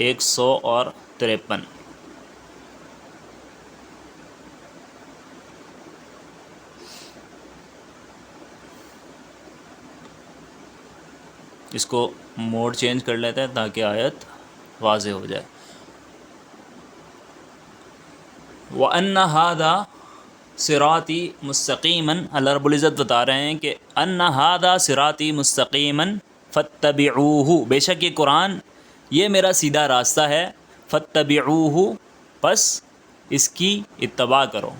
153। اس کو mood change کر لیتے ہیں تاکہ آیت واضح ہو جائے. وَأَنَّ هَذَا صِرَاطِي مُسْتَقِيمًا، اللہ رب العزت بتا رہے ہیں کہ أَنَّ هَذَا صِرَاطِي مُسْتَقِيمًا فَاتَّبِعُوهُ، بے شک یہ قرآن یہ میرا سیدھا راستہ ہے. فَاتَّبِعُوهُ، پس اس کی اتباع کرو.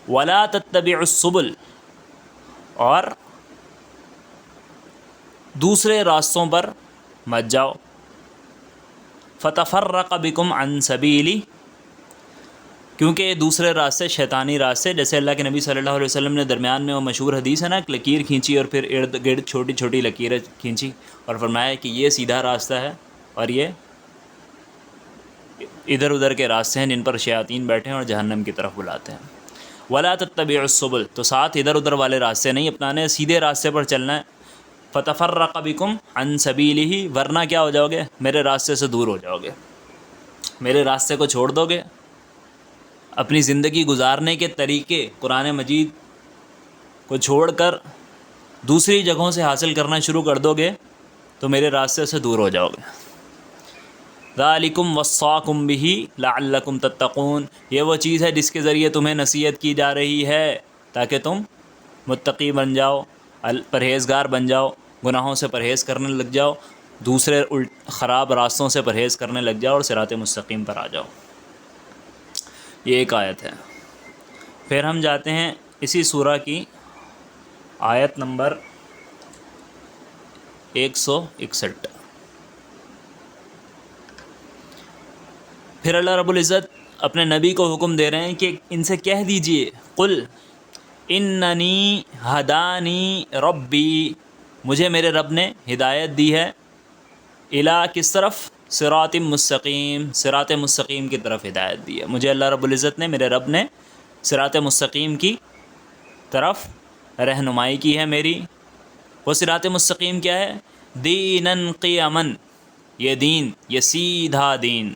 وَلَا تَتَّبِعُوا السُّبُلَ، اور دوسرے راستوں پر مت جاؤ. فَتَفَرَّقَ بِكُمْ عَنْ سَبِيلِهِ، کیونکہ یہ دوسرے راستے شیطانی راستے، جیسے اللہ کے نبی صلی اللہ علیہ وسلم نے درمیان میں وہ مشہور حدیث ہے نا، ایک لکیر کھینچی اور پھر ارد گرد چھوٹی چھوٹی لکیریں کھینچی اور فرمایا کہ یہ سیدھا راستہ ہے اور یہ ادھر ادھر کے راستے ہیں جن پر شیاطین بیٹھے ہیں اور جہنم کی طرف بلاتے ہیں. وَلَا تَتَّبِعُوا السُّبُلَ، تو ساتھ ادھر ادھر والے راستے نہیں اپنانے، سیدھے راستے پر چلنا ہے. فَتَفَرَّقَ بِكُمْ عَنْ سَبِيلِهِ، ورنہ کیا ہو جاؤ گے، میرے راستے سے دور ہو جاؤ گے، میرے راستے کو چھوڑ دو گے. اپنی زندگی گزارنے کے طریقے قرآن مجید کو چھوڑ کر دوسری جگہوں سے حاصل کرنا شروع کر دو گے تو میرے راستے سے دور ہو جاؤ گے. ذَلِكُمْ وَصَّاكُمْ بِهِ لَعَلَّكُمْ تَتَّقُونَ، یہ وہ چیز ہے جس کے ذریعے تمہیں نصیحت کی جا رہی ہے تاکہ تم متقی بن جاؤ، پرہیزگار بن جاؤ، گناہوں سے پرہیز کرنے لگ جاؤ، دوسرے خراب راستوں سے پرہیز کرنے لگ جاؤ اور صراط مستقیم پر آ جاؤ. یہ ایک آیت ہے. پھر ہم جاتے ہیں اسی سورہ کی آیت نمبر 161. پھر اللہ رب العزت اپنے نبی کو حکم دے رہے ہیں کہ ان سے کہہ دیجئے، قل اننی ہدانی ربی، مجھے میرے رب نے ہدایت دی ہے، الی کس طرف، صراط مستقیم، صراط مستقیم کی طرف ہدایت دی ہے. مجھے اللہ رب العزت نے، میرے رب نے صراط مستقیم کی طرف رہنمائی کی ہے میری. وہ صراط مستقیم کیا ہے؟ دیناً قیماً، یہ دین، یہ سیدھا دین،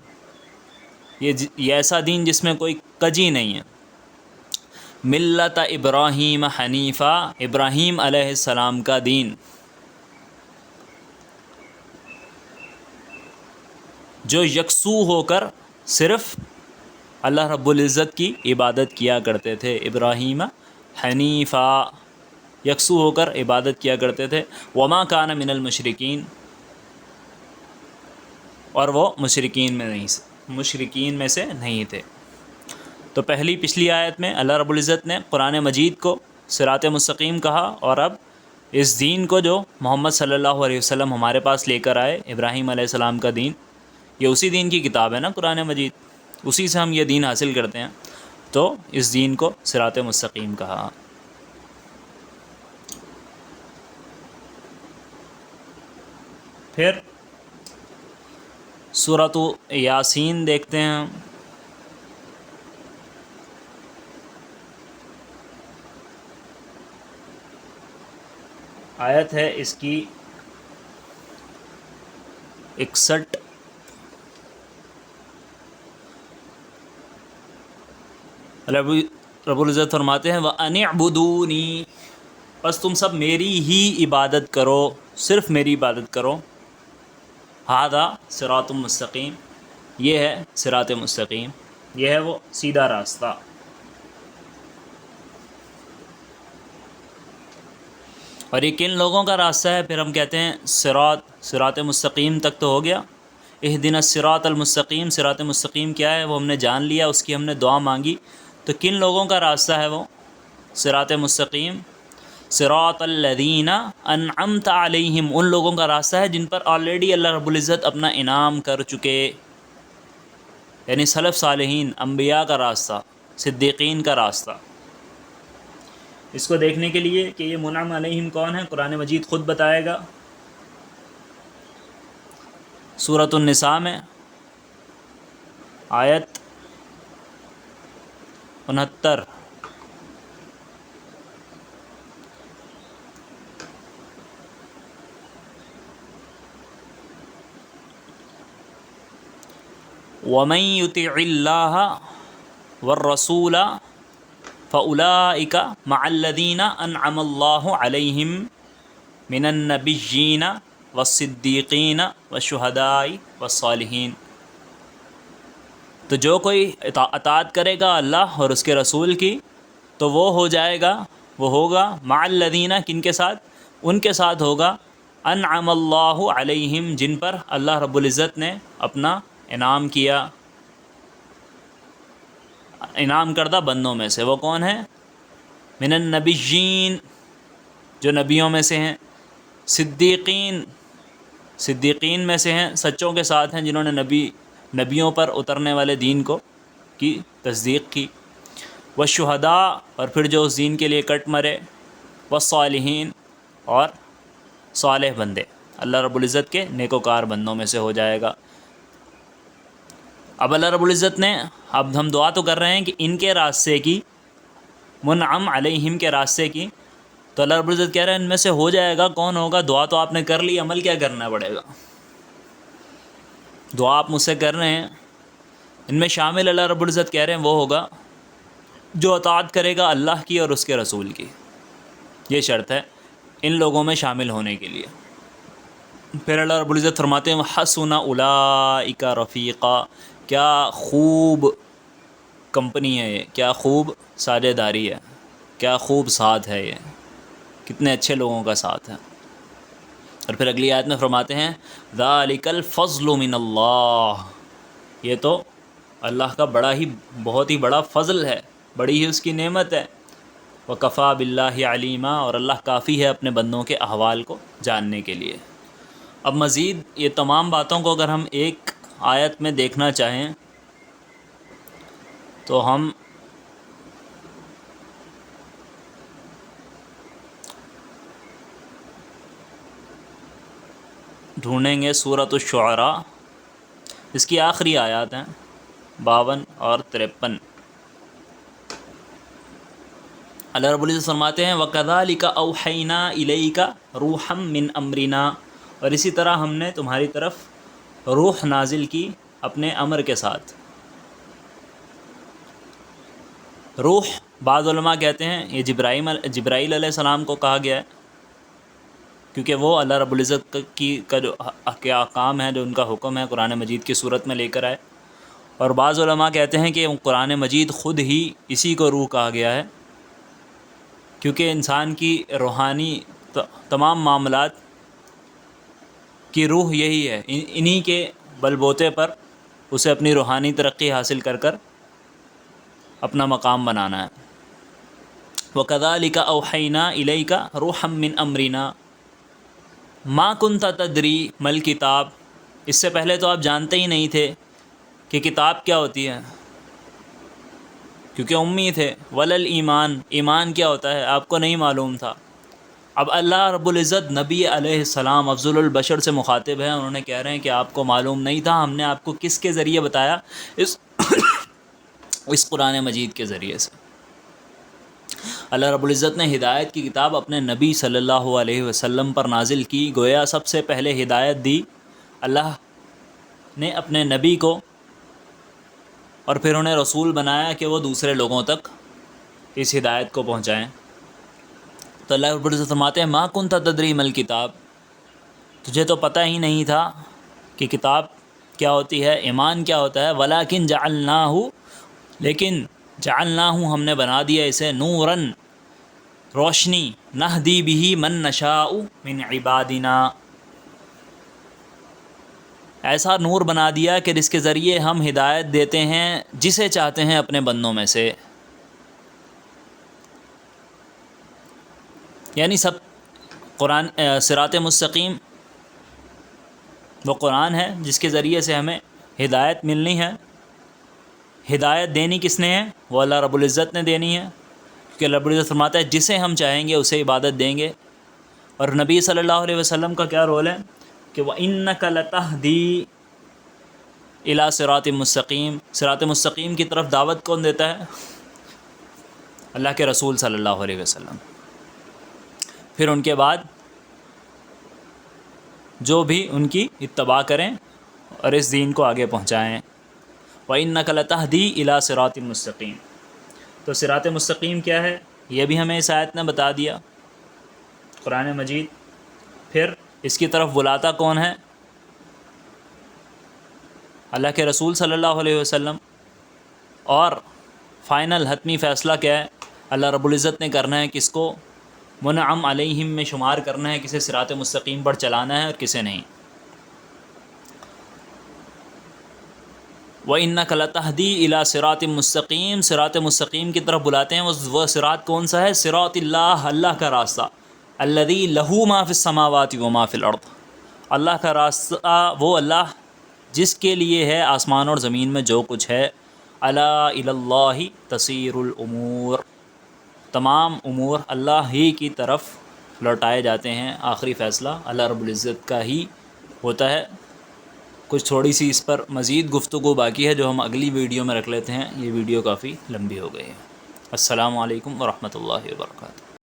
یہ ایسا دین جس میں کوئی کجی نہیں ہے. ملت ابراہیم حنیفہ، ابراہیم علیہ السلام کا دین، جو یکسو ہو کر صرف اللہ رب العزت کی عبادت کیا کرتے تھے. ابراہیم حنیفہ، یکسو ہو کر عبادت کیا کرتے تھے. وما کان من المشرکین، اور وہ مشرکین میں سے نہیں تھے. تو پچھلی آیت میں اللہ رب العزت نے قرآن مجید کو صراط مستقیم کہا، اور اب اس دین کو جو محمد صلی اللہ علیہ وسلم ہمارے پاس لے کر آئے، ابراہیم علیہ السلام کا دین، یہ اسی دین کی کتاب ہے نا قرآن مجید، اسی سے ہم یہ دین حاصل کرتے ہیں، تو اس دین کو صراط مستقیم کہا. پھر سورۃ یاسین دیکھتے ہیں. آیت ہے اس کی 61. رب العزت فرماتے ہیں وَأَنِ اعْبُدُونِی، بس تم سب میری ہی عبادت کرو، صرف میری عبادت کرو. ھذا صراط مستقیم، یہ ہے صراط مستقیم، یہ ہے وہ سیدھا راستہ. اور یہ کن لوگوں کا راستہ ہے؟ پھر ہم کہتے ہیں صراط مستقیم تک تو ہو گیا. اہدنا الصراط المستقیم، صراط مستقیم کیا ہے وہ ہم نے جان لیا، اس کی ہم نے دعا مانگی. تو کن لوگوں کا راستہ ہے وہ صراط مستقیم؟ صراط الذین انعمت علیہم، ان لوگوں کا راستہ ہے جن پر آلریڈی اللہ رب العزت اپنا انعام کر چکے، یعنی سلف صالحین، انبیاء کا راستہ، صدیقین کا راستہ. اس کو دیکھنے کے لیے کہ یہ منعم علیہم کون ہے، قرآن مجید خود بتائے گا. سورۃ النساء میں آیت 69. وَمَن يُطِعِ اللَّهَ وَالرَّسُولَ فَأُولَئِكَ مَعَ الَّذِينَ أَنْعَمَ اللَّهُ عَلَيْهِمْ من النبیین والصدیقین والشہداء والصالحین. تو جو کوئی اطاعت کرے گا اللہ اور اس کے رسول کی تو وہ ہو جائے گا، وہ ہوگا مع الذین، کن کے ساتھ؟ ان کے ساتھ ہوگا انعم اللہ علیہم، جن پر اللہ رب العزت نے اپنا انعام کیا، انعام کردہ بندوں میں سے. وہ کون ہیں؟ من النبیین، جو نبیوں میں سے ہیں. صدیقین، صدیقین میں سے ہیں، سچوں کے ساتھ ہیں جنہوں نے نبیوں پر اترنے والے دین کی تصدیق کی. والشہداء، اور پھر جو اس دین کے لیے کٹ مرے. والصالحین، اور صالح بندے، اللہ رب العزت کے نیکوکار بندوں میں سے ہو جائے گا. اب اللہ رب العزت نے، اب ہم دعا تو کر رہے ہیں کہ ان کے راستے کی، منعم علیہم کے راستے کی، تو اللہ رب العزت کہہ رہے ہیں ان میں سے ہو جائے گا. کون ہوگا؟ دعا تو آپ نے کر لی، عمل کیا کرنا پڑے گا؟ دعا آپ مجھ سے کر رہے ہیں، ان میں شامل اللہ رب العزت کہہ رہے ہیں وہ ہوگا جو اطاعت کرے گا اللہ کی اور اس کے رسول کی. یہ شرط ہے ان لوگوں میں شامل ہونے کے لیے. پھر اللہ رب العزت فرماتے ہیں حسن اولئک رفیقا، کیا خوب کمپنی ہے یہ، کیا خوب ساجھ داری ہے، کیا خوب ساتھ ہے، یہ کتنے اچھے لوگوں کا ساتھ ہے. اور پھر اگلی آیت میں فرماتے ہیں ذالک الفضل من اللہ، یہ تو اللہ کا بہت ہی بڑا فضل ہے، بڑی ہی اس کی نعمت ہے. وکفیٰ باللہ علیما، اور اللہ کافی ہے اپنے بندوں کے احوال کو جاننے کے لیے. اب مزید یہ تمام باتوں کو اگر ہم ایک آیت میں دیکھنا چاہیں تو ہم ڈھونڈیں گے سورۃ الشعراء، اس کی آخری آیات ہیں 52 اور 53. اللہ رب العزت فرماتے ہیں وَكَذَلِكَ أَوْحَيْنَا إِلَيْكَ رُوحًا مِّنْ أَمْرِنَا، اور اسی طرح ہم نے تمہاری طرف روح نازل کی اپنے امر کے ساتھ. روح، بعض علماء کہتے ہیں یہ جبرائیل علیہ السلام کو کہا گیا ہے، کیونکہ وہ اللہ رب العزت کا جو احکام ہے، جو ان کا حکم ہے قرآن مجید کی صورت میں لے کر آئے. اور بعض علماء کہتے ہیں کہ قرآن مجید خود ہی اسی کو روح کہا گیا ہے، کیونکہ انسان کی روحانی تمام معاملات کی روح یہی ہے، انہی کے بل بوتے پر اسے اپنی روحانی ترقی حاصل کر اپنا مقام بنانا ہے. وَكَذَلِكَ أَوْحَيْنَا إِلَيْكَ رُوحًا مِّنْ أَمْرِنَا مَا كُنْتَ تَدْرِي مَا الْكِتَابُ، اس سے پہلے تو آپ جانتے ہی نہیں تھے کہ کتاب کیا ہوتی ہے، کیونکہ امی تھے. وَلَا الْإِيمَانُ، ایمان کیا ہوتا ہے آپ کو نہیں معلوم تھا. اب اللہ رب العزت نبی علیہ السلام افضل البشر سے مخاطب ہیں، انہوں نے کہہ رہے ہیں کہ آپ کو معلوم نہیں تھا، ہم نے آپ کو کس کے ذریعے بتایا؟ اس قرآن مجید کے ذریعے سے. اللہ رب العزت نے ہدایت کی کتاب اپنے نبی صلی اللہ علیہ وسلم پر نازل کی، گویا سب سے پہلے ہدایت دی اللہ نے اپنے نبی کو، اور پھر انہیں رسول بنایا کہ وہ دوسرے لوگوں تک اس ہدایت کو پہنچائیں. تو اللہ رب العزت فرماتے ہیں ما کنت تدری ما الکتاب، تجھے تو پتہ ہی نہیں تھا کہ کتاب کیا ہوتی ہے، ایمان کیا ہوتا ہے. ولیکن جعلناہ، لیکن جعلناہ ہم نے بنا دیا اسے، نوراً روشنی، نہدی بہ من نشاء من عبادنا، ایسا نور بنا دیا کہ جس کے ذریعے ہم ہدایت دیتے ہیں جسے چاہتے ہیں اپنے بندوں میں سے. یعنی سب قرآن صراط مستقیم وہ قرآن ہے جس کے ذریعے سے ہمیں ہدایت ملنی ہے. ہدایت دینی کس نے ہے؟ وہ اللہ رب العزت نے دینی ہے، کیونکہ اللہ رب العزت فرماتا ہے جسے ہم چاہیں گے اسے عبادت دیں گے. اور نبی صلی اللہ علیہ وسلم کا کیا رول ہے کہ وَإِنَّكَ لَتَهْدِي إِلَى صِرَاطٍ مستقیم، صراط مستقیم کی طرف دعوت کون دیتا ہے؟ اللہ کے رسول صلی اللہ علیہ وسلم. پھر ان کے بعد جو بھی ان کی اتباع کریں اور اس دین کو آگے پہنچائیں. وَإِنَّكَ لَتَهْدِي إِلَى صِرَاطٍ مستقیم. تو صراط مستقیم کیا ہے یہ بھی ہمیں اس آیت نے بتا دیا. قرآن مجید پھر اس کی طرف بلاتا کون ہے؟ اللہ کے رسول صلی اللہ علیہ وسلم. اور فائنل حتمی فیصلہ کیا ہے؟ اللہ رب العزت نے کرنا ہے کس کو منعم علیہم میں شمار کرنا ہے، کسے صراط مستقیم پر چلانا ہے اور کسے نہیں. وَإِنَّكَ لَتَهْدِي إِلَىٰ صِرَاطٍ مُّسْتَقِيمٍ، صراط مستقیم کی طرف بلاتے ہیں. وہ صراط کون سا ہے؟ صراط اللہ کا راستہ. الذی لہ ما فی السماوات و ما فی الارض، اللہ کا راستہ وہ اللہ جس کے لیے ہے آسمان اور زمین میں جو کچھ ہے. الا الی اللہ تصیر الامور، تمام امور اللہ ہی کی طرف لوٹائے جاتے ہیں. آخری فیصلہ اللہ رب العزت کا ہی ہوتا ہے. کچھ تھوڑی سی اس پر مزید گفتگو باقی ہے جو ہم اگلی ویڈیو میں رکھ لیتے ہیں. یہ ویڈیو کافی لمبی ہو گئی ہے. السلام علیکم ورحمۃ اللہ وبرکاتہ.